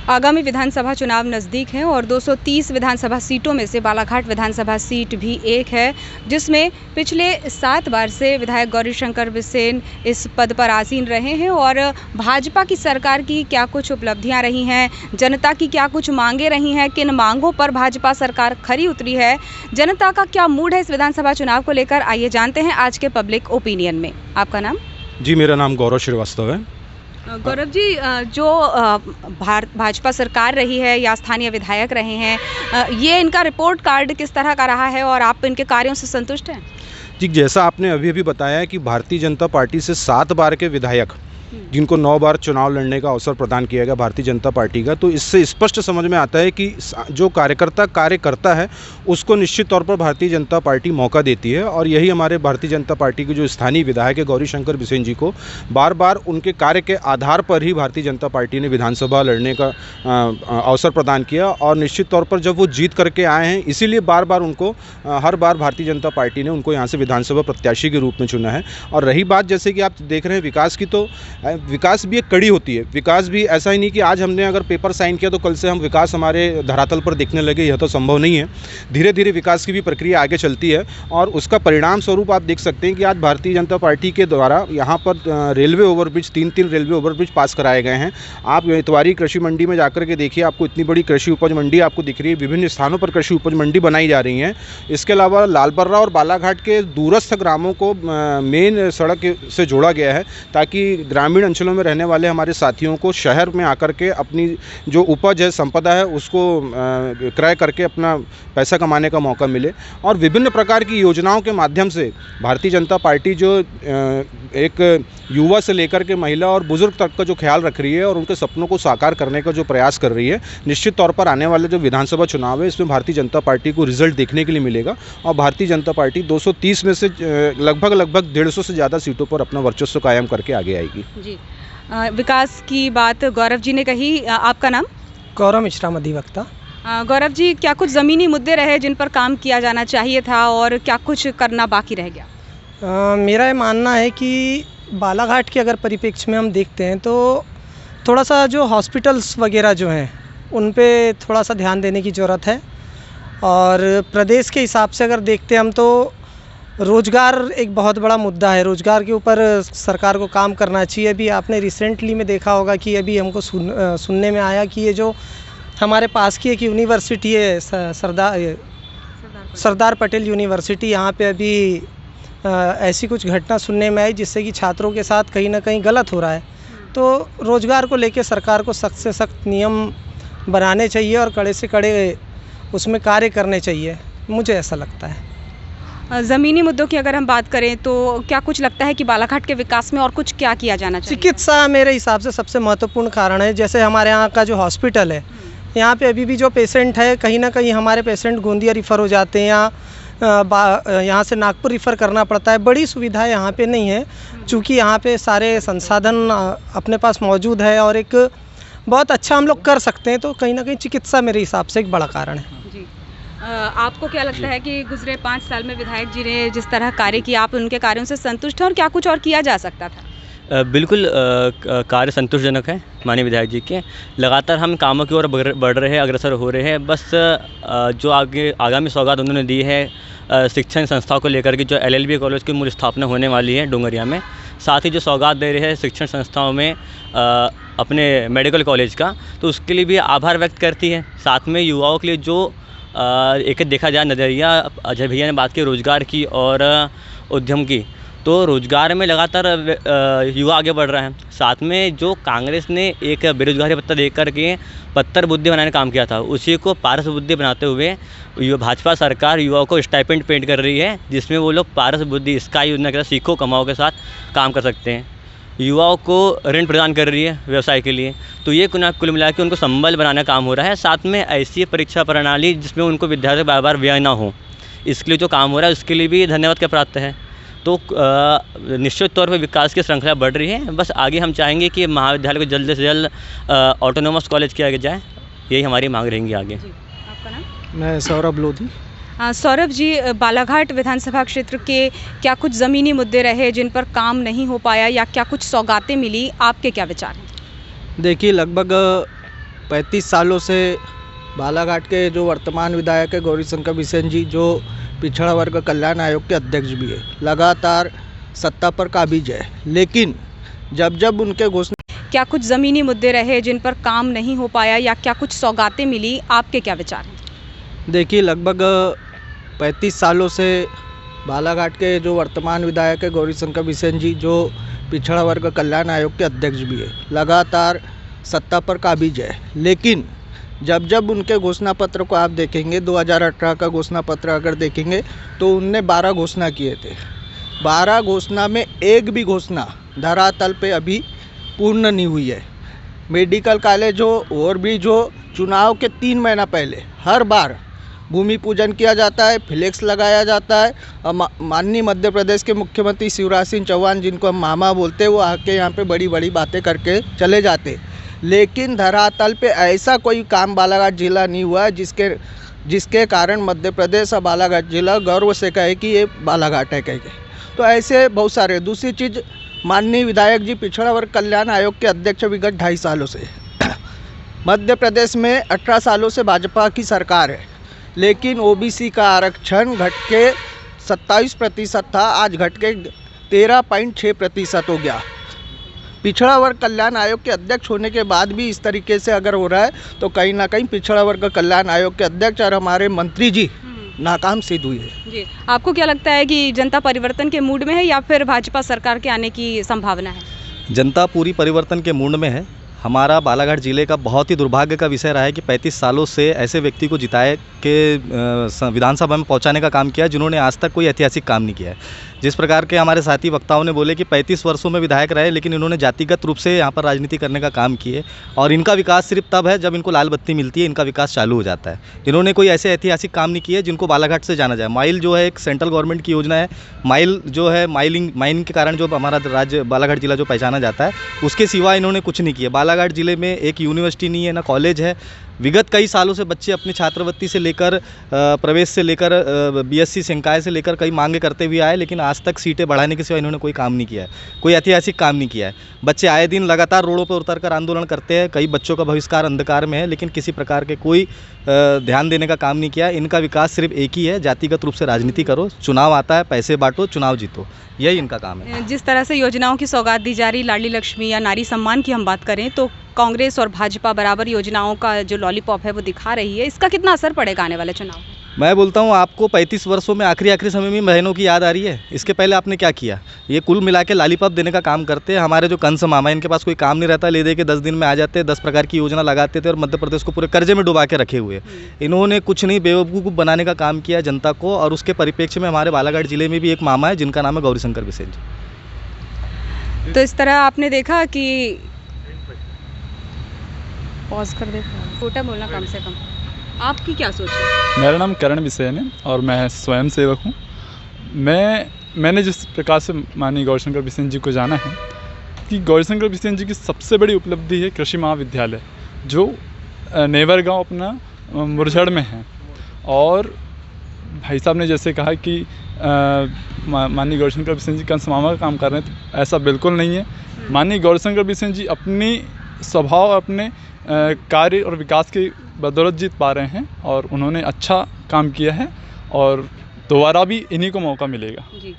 आगामी विधानसभा चुनाव नज़दीक हैं और 230 विधानसभा सीटों में से बालाघाट विधानसभा सीट भी एक है, जिसमें पिछले 7 बार से विधायक गौरीशंकर बिसेन इस पद पर आसीन रहे हैं। और भाजपा की सरकार की क्या कुछ उपलब्धियां रही हैं, जनता की क्या कुछ मांगे रही हैं, किन मांगों पर भाजपा सरकार खरी उतरी है, जनता का क्या मूड है इस विधानसभा चुनाव को लेकर, आइए जानते हैं आज के पब्लिक ओपिनियन में। आपका नाम? जी, मेरा नाम गौरव श्रीवास्तव है। गौरव जी, जो भाजपा सरकार रही है या स्थानीय विधायक रहे हैं, ये इनका रिपोर्ट कार्ड किस तरह का रहा है और आप इनके कार्यों से संतुष्ट हैं? जी, जैसा आपने अभी बताया है कि भारतीय जनता पार्टी से 7 बार के विधायक जिनको 9 बार चुनाव लड़ने का अवसर प्रदान किया गया भारतीय जनता पार्टी का, तो इससे स्पष्ट समझ में आता है कि जो कार्यकर्ता कार्य करता है उसको निश्चित तौर पर भारतीय जनता पार्टी मौका देती है। और यही हमारे भारतीय जनता पार्टी के जो स्थानीय विधायक है गौरीशंकर बिसेन जी को बार बार उनके कार्य के आधार पर ही भारतीय जनता पार्टी ने विधानसभा लड़ने का अवसर प्रदान किया। और निश्चित तौर पर जब वो जीत करके आए हैं, इसीलिए बार बार उनको हर बार भारतीय जनता पार्टी ने उनको यहाँ से विधानसभा प्रत्याशी के रूप में चुना है। और रही बात, जैसे कि आप देख रहे हैं विकास की, तो विकास भी एक कड़ी होती है। विकास भी ऐसा ही नहीं कि आज हमने अगर पेपर साइन किया तो कल से हम विकास हमारे धरातल पर देखने लगे, यह तो संभव नहीं है। धीरे धीरे विकास की भी प्रक्रिया आगे चलती है और उसका परिणाम स्वरूप आप देख सकते हैं कि आज भारतीय जनता पार्टी के द्वारा यहाँ पर रेलवे ओवरब्रिज 3 रेलवे ओवरब्रिज पास कराए गए हैं। आप इतवारी कृषि मंडी में जाकर के देखिए, आपको इतनी बड़ी कृषि उपज मंडी आपको दिख रही है। विभिन्न स्थानों पर कृषि उपज मंडी बनाई जा रही हैं। इसके अलावा लालबर्रा और बालाघाट के दूरस्थ ग्रामों को मेन सड़क से जोड़ा गया है, ताकि ग्रामीण अंचलों में रहने वाले हमारे साथियों को शहर में आकर के अपनी जो उपज है, संपदा है, उसको क्रय करके अपना पैसा कमाने का मौका मिले। और विभिन्न प्रकार की योजनाओं के माध्यम से भारतीय जनता पार्टी जो एक युवा से लेकर के महिला और बुजुर्ग तक का जो ख्याल रख रही है और उनके सपनों को साकार करने का जो प्रयास कर रही है, निश्चित तौर पर आने वाले जो विधानसभा चुनाव है इसमें भारतीय जनता पार्टी को रिजल्ट देखने के लिए मिलेगा। और भारतीय जनता पार्टी 230 में से लगभग 150 से ज़्यादा सीटों पर अपना वर्चस्व कायम करके आगे आएगी। जी, विकास की बात गौरव जी ने कही। आपका नाम? गौरव मिश्रा, अधिवक्ता। गौरव जी, क्या कुछ ज़मीनी मुद्दे रहे जिन पर काम किया जाना चाहिए था और क्या कुछ करना बाकी रह गया? मेरा ये मानना है कि बालाघाट के अगर परिप्रेक्ष्य में हम देखते हैं तो थोड़ा सा जो हॉस्पिटल्स वगैरह जो हैं उन पे थोड़ा सा ध्यान देने की ज़रूरत है। और प्रदेश के हिसाब से अगर देखते हैं हम तो रोज़गार एक बहुत बड़ा मुद्दा है। रोज़गार के ऊपर सरकार को काम करना चाहिए। अभी आपने रिसेंटली में देखा होगा कि अभी हमको सुनने में आया कि ये जो हमारे पास की एक यूनिवर्सिटी है सरदार पटेल यूनिवर्सिटी, यहाँ पे अभी ऐसी कुछ घटना सुनने में आई जिससे कि छात्रों के साथ कहीं ना कहीं गलत हो रहा है। तो रोज़गार को लेकर सरकार को सख्त से सख्त नियम बनाने चाहिए और कड़े से कड़े उसमें कार्य करने चाहिए, मुझे ऐसा लगता है। ज़मीनी मुद्दों की अगर हम बात करें तो क्या कुछ लगता है कि बालाघाट के विकास में और कुछ क्या किया जाना चाहिए? चिकित्सा मेरे हिसाब से सबसे महत्वपूर्ण कारण है। जैसे हमारे यहाँ का जो हॉस्पिटल है, यहाँ पे अभी भी जो पेशेंट है, कहीं ना कहीं हमारे पेशेंट गोंदिया रिफ़र हो जाते हैं या यहाँ से नागपुर रिफ़र करना पड़ता है। बड़ी सुविधाएं यहाँ पे नहीं है, चूँकि यहाँ पे सारे संसाधन अपने पास मौजूद है और एक बहुत अच्छा हम लोग कर सकते हैं। तो कहीं ना कहीं चिकित्सा मेरे हिसाब से एक बड़ा कारण है। जी, आपको क्या लगता है कि गुजरे 5 साल में विधायक जी ने जिस तरह कार्य किया, आप उनके कार्यों से संतुष्ट हैं और क्या कुछ और किया जा सकता था? बिल्कुल कार्य संतोषजनक है माननीय विधायक जी के। लगातार हम कामों की ओर बढ़ रहे हैं, अग्रसर हो रहे हैं। बस जो आगामी सौगात उन्होंने दी है शिक्षण संस्थाओं को लेकर के, जो LLB कॉलेज की मूल स्थापना होने वाली है डुंगरिया में, साथ ही जो सौगात दे रहे हैं शिक्षण संस्थाओं में अपने मेडिकल कॉलेज का, तो उसके लिए भी आभार व्यक्त करती है। साथ में युवाओं के लिए जो एक देखा जाए नज़रिया, अजय भैया ने बात की रोज़गार की और उद्यम की, तो रोज़गार में लगातार युवा आगे बढ़ रहा है। साथ में जो कांग्रेस ने एक बेरोजगारी भत्ता दे करके पत्थर बुद्धि बनाने का काम किया था, उसी को पारस बुद्धि बनाते हुए भाजपा सरकार युवाओं को स्टाइपेंड पेड कर रही है, जिसमें वो लोग पारस बुद्धि स्काई योजना के साथ सीखो कमाओ के साथ काम कर सकते हैं। युवाओं को ऋण प्रदान कर रही है व्यवसाय के लिए। तो ये कुल मिला के उनको संबल बनाने का काम हो रहा है। साथ में ऐसी परीक्षा प्रणाली जिसमें उनको विद्यार्थी बार बार व्यय ना हो, इसके लिए जो काम हो रहा है उसके लिए भी धन्यवाद का प्राप्त है। तो निश्चित तौर पर विकास की श्रृंखला बढ़ रही है। बस आगे हम चाहेंगे कि महाविद्यालय को जल्द से जल्द ऑटोनोमस कॉलेज किया जाए, यही हमारी मांग रहेंगी आगे। जी, आपका नाम? मैं सौरभ लोधी। सौरभ जी, बालाघाट विधानसभा क्षेत्र के क्या कुछ ज़मीनी मुद्दे रहे जिन पर काम नहीं हो पाया या क्या कुछ सौगातें मिली, आपके क्या विचार हैं? देखिए, लगभग 35 सालों से बालाघाट के जो वर्तमान विधायक है गौरीशंकर बिसेन जी, जो पिछड़ा वर्ग कल्याण आयोग के अध्यक्ष भी है, लगातार सत्ता पर काबिज है। लेकिन जब जब उनके घोषणा क्या कुछ ज़मीनी मुद्दे रहे जिन पर काम नहीं हो पाया या क्या कुछ सौगातें मिली, आपके क्या विचार हैं? देखिए, लगभग 35 सालों से बालाघाट के जो वर्तमान विधायक है गौरीशंकर बिसेन जी, जो पिछड़ा वर्ग कल्याण आयोग के अध्यक्ष भी है, लगातार सत्ता पर काबिज है। लेकिन जब जब उनके घोषणा पत्र को आप देखेंगे, 2018 का घोषणा पत्र अगर देखेंगे तो उनने 12 घोषणा किए थे। 12 घोषणा में एक भी घोषणा धरातल पे अभी पूर्ण नहीं हुई है। मेडिकल कॉलेज हो और भी जो चुनाव के 3 महीना पहले हर बार भूमि पूजन किया जाता है, फ्लेक्स लगाया जाता है और माननीय मध्य प्रदेश के मुख्यमंत्री शिवराज सिंह चौहान, जिनको हम मामा बोलते हैं, वो आके यहाँ पे बड़ी बड़ी बातें करके चले जाते। लेकिन धरातल पे ऐसा कोई काम बालाघाट जिला नहीं हुआ जिसके कारण मध्य प्रदेश और बालाघाट जिला गर्व से कहे कि ये बालाघाट है कह के। तो ऐसे बहुत सारे। दूसरी चीज़, माननीय विधायक जी पिछड़ा वर्ग कल्याण आयोग के अध्यक्ष विगत 2.5 सालों से मध्य प्रदेश में 18 सालों से भाजपा की सरकार है, लेकिन ओबीसी का आरक्षण घट के 27% था, आज घट के 13.6% हो गया। पिछड़ा वर्ग कल्याण आयोग के अध्यक्ष होने के बाद भी इस तरीके से अगर हो रहा है तो कहीं ना कहीं पिछड़ा वर्ग कल्याण आयोग के अध्यक्ष और हमारे मंत्री जी नाकाम सिद्ध हुई है। जी, आपको क्या लगता है कि जनता परिवर्तन के मूड में है या फिर भाजपा सरकार के आने की संभावना है? जनता पूरी परिवर्तन के मूड में है। हमारा बालाघाट ज़िले का बहुत ही दुर्भाग्य का विषय रहा है कि 35 सालों से ऐसे व्यक्ति को जिताए के विधानसभा में पहुंचाने का काम किया जिन्होंने आज तक कोई ऐतिहासिक काम नहीं किया है। जिस प्रकार के हमारे साथी वक्ताओं ने बोले कि 35 वर्षों में विधायक रहे, लेकिन इन्होंने जातिगत रूप से यहाँ पर राजनीति करने का काम किए और इनका विकास सिर्फ तब है जब इनको लाल बत्ती मिलती है, इनका विकास चालू हो जाता है। इन्होंने कोई ऐसे ऐतिहासिक काम नहीं किए जिनको बालाघाट से जाना जाए। माइल जो है एक सेंट्रल गवर्नमेंट की योजना है। माइल जो है माइनिंग के कारण जो हमारा राज्य बालाघाट जिला जो पहचाना जाता है, उसके सिवा इन्होंने कुछ नहीं किया। बालाघाट जिले में एक यूनिवर्सिटी नहीं है, ना कॉलेज है। विगत कई सालों से बच्चे अपनी छात्रवृत्ति से लेकर प्रवेश से लेकर बीएससी संकाय से लेकर कई मांगे करते हुए आए, लेकिन आज तक सीटें बढ़ाने के सिवा इन्होंने कोई काम नहीं किया है, कोई ऐतिहासिक काम नहीं किया है। बच्चे आए दिन लगातार रोडों पर उतरकर आंदोलन करते हैं। कई बच्चों का बहिष्कार अंधकार में है, लेकिन किसी प्रकार के कोई ध्यान देने का काम नहीं किया। इनका विकास सिर्फ एक ही है, जातिगत रूप से राजनीति करो, चुनाव आता है, पैसे बांटो, चुनाव जीतो, यही इनका काम है। जिस तरह से योजनाओं की सौगात दी जा रही, लाडली लक्ष्मी या नारी सम्मान की हम बात करें तो कांग्रेस और भाजपा बराबर योजनाओं का जो लॉलीपॉप है वो दिखा रही है। इसका कितना असर पड़ेगा आने वाले चुनाव में? मैं बोलता हूँ, आपको 35 वर्षों में आखिरी समय में बहनों की याद आ रही है? इसके पहले आपने क्या किया? ये कुल मिला के लॉलीपॉप देने का काम करते हैं। हमारे जो कंस मामा, इनके पास कोई काम नहीं रहता, ले दे के 10 दिन में आ जाते, 10 प्रकार की योजना लगाते थे और मध्य प्रदेश को पूरे कर्जे में डुबा के रखे हुए। इन्होंने कुछ नहीं, बेवकूफ़ बनाने का काम किया जनता को। और उसके परिप्रेक्ष्य में हमारे बालाघाट जिले में भी एक मामा है जिनका नाम है गौरीशंकर बिसेन जी। तो इस तरह आपने देखा कि पॉज कर दे, छोटा बोलना कम से कम। आपकी क्या सोच है? मेरा नाम करण बिसेन है और मैं स्वयं सेवक हूँ। मैंने जिस प्रकार से माननीय गौरीशंकर बिसेन जी को जाना है कि गौरीशंकर बिसेन जी की सबसे बड़ी उपलब्धि है कृषि महाविद्यालय, जो नेवर गांव अपना मुरझड़ में है। और भाई साहब ने जैसे कहा कि माननीय गौरीशंकर बिसेन जी कंस मामा का काम कर रहे हैं, तो ऐसा बिल्कुल नहीं है। माननीय गौरीशंकर बिसेन जी अपनी स्वभाव, अपने कार्य और विकास की बदौलत जीत पा रहे हैं और उन्होंने अच्छा काम किया है और दोबारा भी इन्हीं को मौका मिलेगा। जी,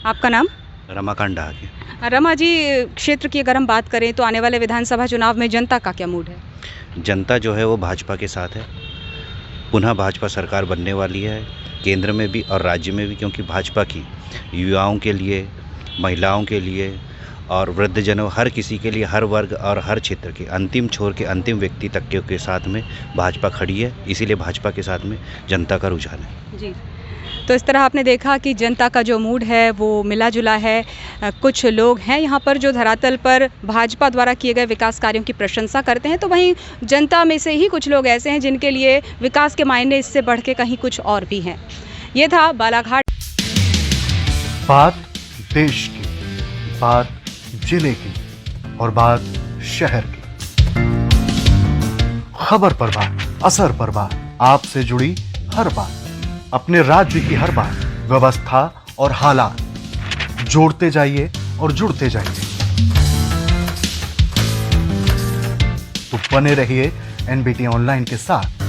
आपका नाम? रमाकांत डहाके। रमा जी, क्षेत्र की अगर हम बात करें तो आने वाले विधानसभा चुनाव में जनता का क्या मूड है? जनता जो है वो भाजपा के साथ है। पुनः भाजपा सरकार बनने वाली है, केंद्र में भी और राज्य में भी, क्योंकि भाजपा की युवाओं के लिए, महिलाओं के लिए और वृद्धजनों, हर किसी के लिए, हर वर्ग और हर क्षेत्र के अंतिम छोर के अंतिम व्यक्ति तक के साथ में भाजपा खड़ी है। इसीलिए भाजपा के साथ में जनता का रुझान है। जी, तो इस तरह आपने देखा कि जनता का जो मूड है वो मिला जुला है। कुछ लोग हैं यहाँ पर जो धरातल पर भाजपा द्वारा किए गए विकास कार्यों की प्रशंसा करते हैं, तो वहीं जनता में से ही कुछ लोग ऐसे हैं जिनके लिए विकास के मायने इससे बढ़ के कहीं कुछ और भी हैं। ये था बालाघाट। बात देश की, बात जिले की और बात शहर की। खबर पर बात, असर पर बात, आपसे जुड़ी हर बात, अपने राज्य की हर बात, व्यवस्था और हालात जोड़ते जाइए और जुड़ते जाइए। तो बने रहिए एनबीटी ऑनलाइन के साथ।